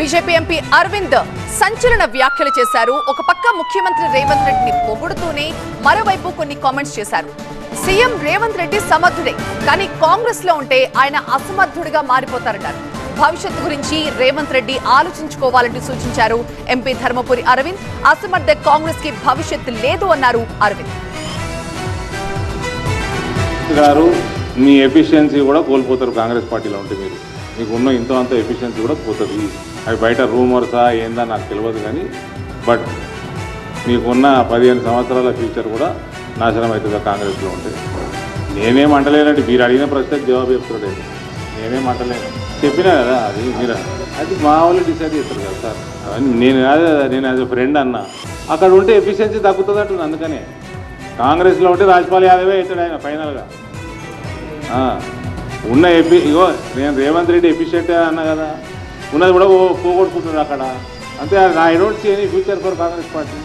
BJP MP Arvind సంచలన వ్యాఖ్యలు చేశారు. ఒక పక్క ముఖ్యమంత్రి రేవంత్ రెడ్డిని పొగుడుతూనే మరోవైపు కొన్ని కామెంట్స్ చేశారు. సీఎం రేవంత్ రెడ్డి సమర్థుడే, కానీ కాంగ్రెస్ లో ఉంటే ఆయన అసమర్థుడిగా మారిపోతారన్నారు. భవిష్యత్తు గురించి రేవంత్ రెడ్డి ఆలోచించుకోవాలంటూ సూచించారు ఎంపీ ధర్మపురి అరవింద్. అసమర్థ కాంగ్రెస్ కి భవిష్యత్తు లేదు అన్నారు అరవింద్ గారు. మీ ఎఫిషియన్సీ కూడా కోల్పోతారు కాంగ్రెస్ పార్టీలో ఉంటే. మీకు ఉన్న ఇంత అంత ఎఫిషియన్సీ కూడా పోతుంది. అవి బయట రూమర్సా ఏందా నాకు తెలియదు, కానీ బట్ మీకున్న 15 సంవత్సరాల ఫ్యూచర్ కూడా నాశనం అవుతుంది కాంగ్రెస్లో ఉంటే. నేనేం అంటలేనండి, మీరు అడిగిన ప్రశ్నకు జవాబు చెప్తున్నాడు. నేనేం అంటలేను, చెప్పినా కదా. అది మా వాళ్ళు డిసైడ్ చేస్తారు కదా సార్. నేను కాదు, నేను యాజ్ ఎ ఫ్రెండ్ అన్నా. అక్కడ ఉంటే ఎఫిషియన్సీ తగ్గుతుంది అంటుంది. అందుకనే కాంగ్రెస్లో ఉంటే రాజ్పాల్ యాదవే అవుతాడు ఆయన ఫైనల్గా. ఉన్న ఇగో నేను రేవంత్ రెడ్డి ఎఫిషియెంట్ అన్నా కదా, ఉన్నది కూడా పోగొట్టుకుంటున్నాడు అక్కడ. అంతే. I don't see any future for Congress party.